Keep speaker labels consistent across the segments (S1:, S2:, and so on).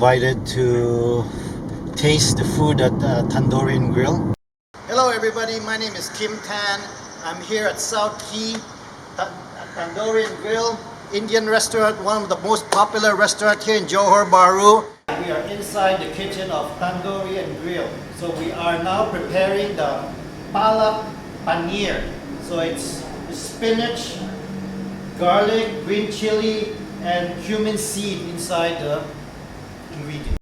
S1: invited to taste the food at Tandoor N Grill. Hello everybody, my name is Kim Tan. I'm here at Southkey Tandoor N Grill, Indian restaurant, one of the most popular restaurants here in Johor Bahru. We are inside the kitchen of Tandoor N Grill. So we are now preparing the palak paneer. So it's spinach, garlic, green chili, and cumin seed inside the ingredient.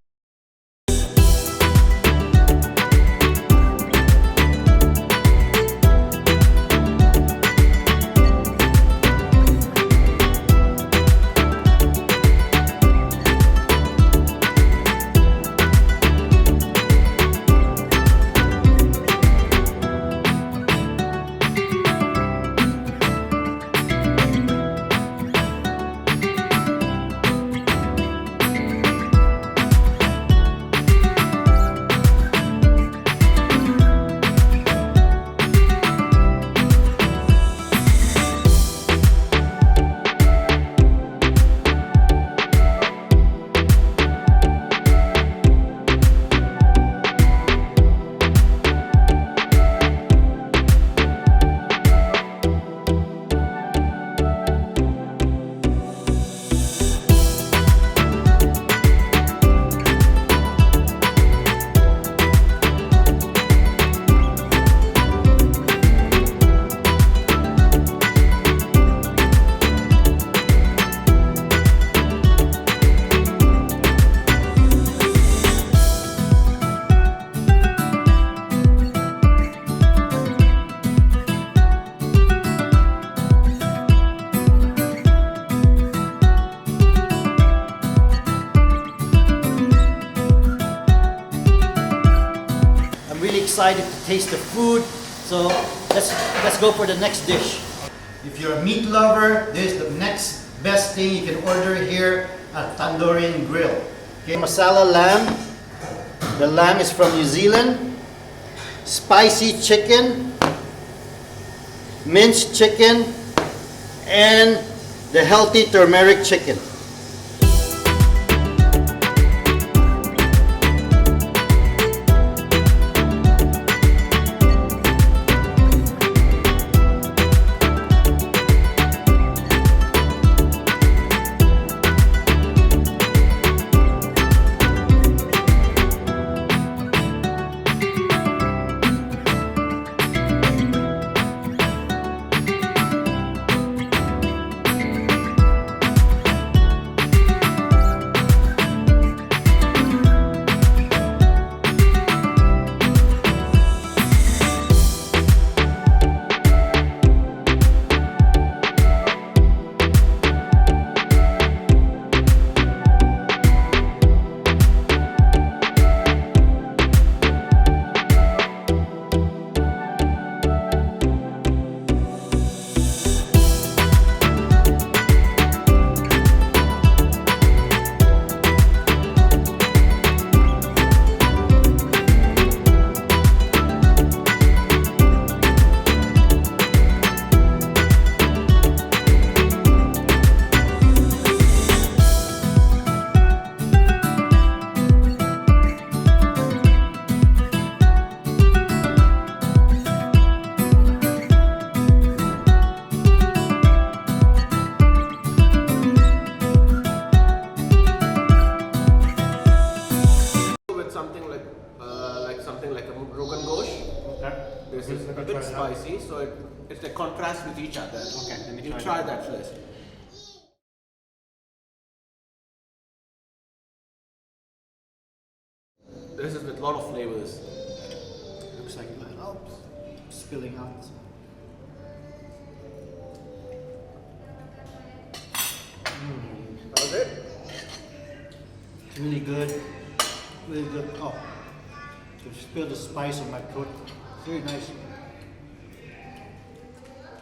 S1: Excited to taste the food, so let's go for the next dish. If you're a meat lover, this is the next best thing you can order here at Tandoor N Grill. Okay, masala lamb. The lamb is from New Zealand. Spicy chicken, minced chicken, and the healthy turmeric chicken.
S2: This is a bit spicy, so it's a contrast with each other.
S1: Okay, let me
S2: try that first. This is with a lot of flavors.
S1: Looks like spilling out.
S2: How's it?
S1: Really good. Really good. Oh, you feel the spice on my throat. Very nice.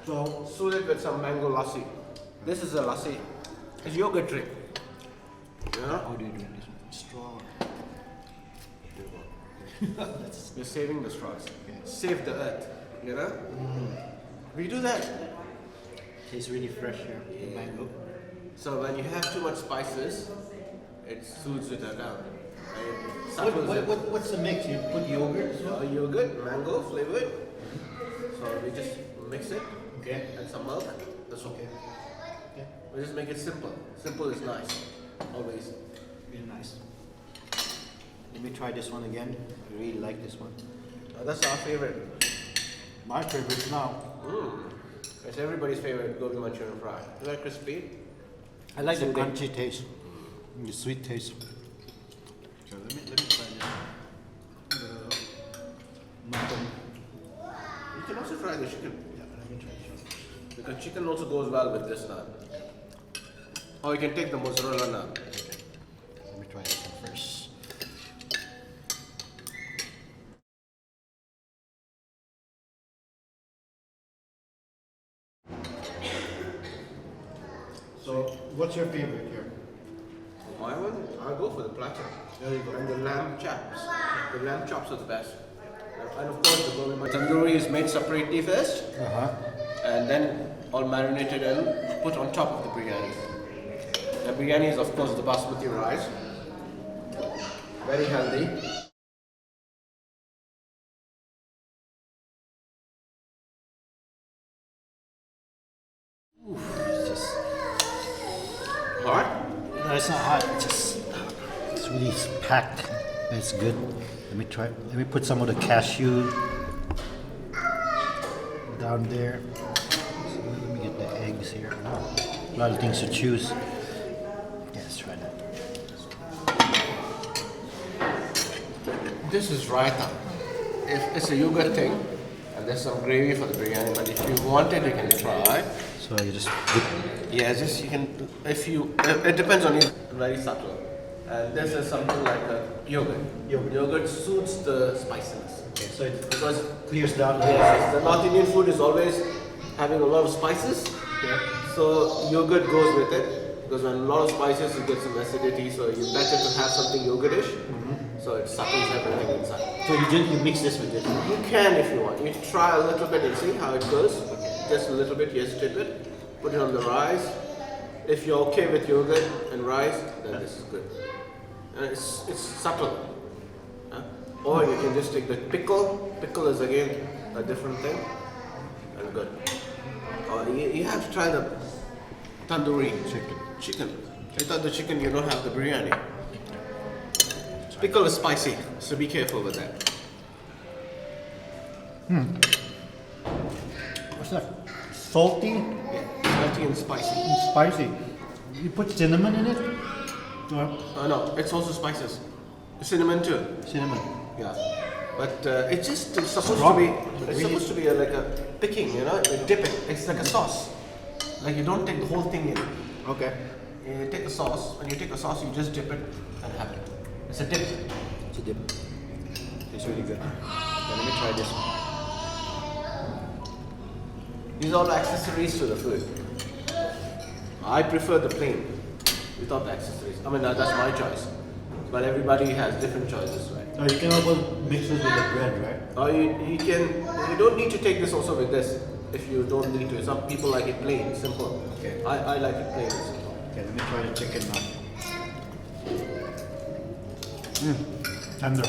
S1: So,
S2: soothe it with some mango lassi. This is a lassi. It's yogurt drink. Yeah?
S1: How do you drink this one? Straw.
S2: We're saving the straws. Okay. Save the earth. You know? We do that.
S1: Tastes really fresh here. The mango.
S2: So when you have too much spices, it soothes it down.
S1: What's the mix? You put yogurt as well?
S2: Yogurt, mango flavored. So we just mix it.
S1: Okay.
S2: And some milk. That's okay.
S1: Okay.
S2: We just make it simple. Simple is nice. Always.
S1: Really nice. Let me try this one again. I really like this one.
S2: That's our favorite.
S1: My favorite now.
S2: It's everybody's favorite gobi Manchurian fry. You like crispy?
S1: I like the
S2: Soothing.
S1: crunchy taste, the sweet taste. So let me try this. Mutton.
S2: You can also try the chicken.
S1: Yeah, let me try this.
S2: Because chicken also goes well with this naan. Or you can take the mozzarella naan.
S1: Let me try this one first. So, what's your favorite here?
S2: My one, I'll go for the platter.
S1: There you go.
S2: And the lamb chops. The lamb chops are the best. And of course, the gobi tandoori is made separately first, and then all marinated and put on top of the biryani. The biryani is, of course, the basmati rice. Very healthy.
S1: It's just
S2: Hot?
S1: no, it's not hot. It's really packed. It's good. Let me try. Let me put some of the cashew down there. So let me get the eggs here. A lot of things to choose. Yeah, let's try that.
S2: This is raita. It's a yogurt thing, and there's some gravy for the biryani. But if you want it, you can try.
S1: So you just dip.
S2: Yeah, just you can. If you, it depends on you. Very subtle. And this is something like a yogurt. Yogurt suits the spiciness.
S1: Okay, so it
S2: Because
S1: clears down the
S2: yes, the North Indian food is always having a lot of spices.
S1: Yeah.
S2: So yogurt goes with it. Because when a lot of spices, you get some acidity. So it's better to have something yogurtish. So it suckles everything inside.
S1: So you mix this with this.
S2: You can if you want. You try a little bit and see how it goes. Just a little bit, yes, dip it. Put it on the rice. If you're okay with yogurt and rice, then this is good. And it's subtle. Or you can just take the pickle. Pickle is again a different thing. And good. Or you have to try the tandoori chicken. Without the chicken, you don't have the biryani. Pickle is spicy, so be careful with that.
S1: What's that? Salty
S2: Yeah, salty and spicy.
S1: and spicy. You put cinnamon in it? Or
S2: No, it's also spices. Cinnamon too.
S1: cinnamon?
S2: Yeah. But it's just supposed
S1: Strong.
S2: to be. It's
S1: Really?
S2: supposed to be like a picking, you know, you dip it. It's like a sauce. Like you don't take the whole thing in.
S1: Okay.
S2: You take the sauce. When you take the sauce, you just dip it and have it. It's a dip.
S1: It's a dip. It's really good. Okay, let me try this one.
S2: These are all accessories to the food. I prefer the plain without the accessories. I mean, that's my choice. But everybody has different choices, right?
S1: So you can also mix this with the bread, right?
S2: Or you don't need to take this also with this if you don't need to. Some people like it plain, simple.
S1: Okay.
S2: I like it plain, simple.
S1: Okay, let me try the chicken now. Tender.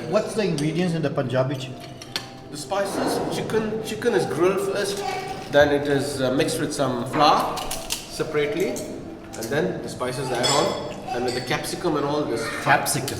S1: What's the ingredients in the Punjabi chicken?
S2: The spices, chicken is grilled first, then it is mixed with some flour separately, and then the spices add on, and with the capsicum and all this.
S1: Capsicum.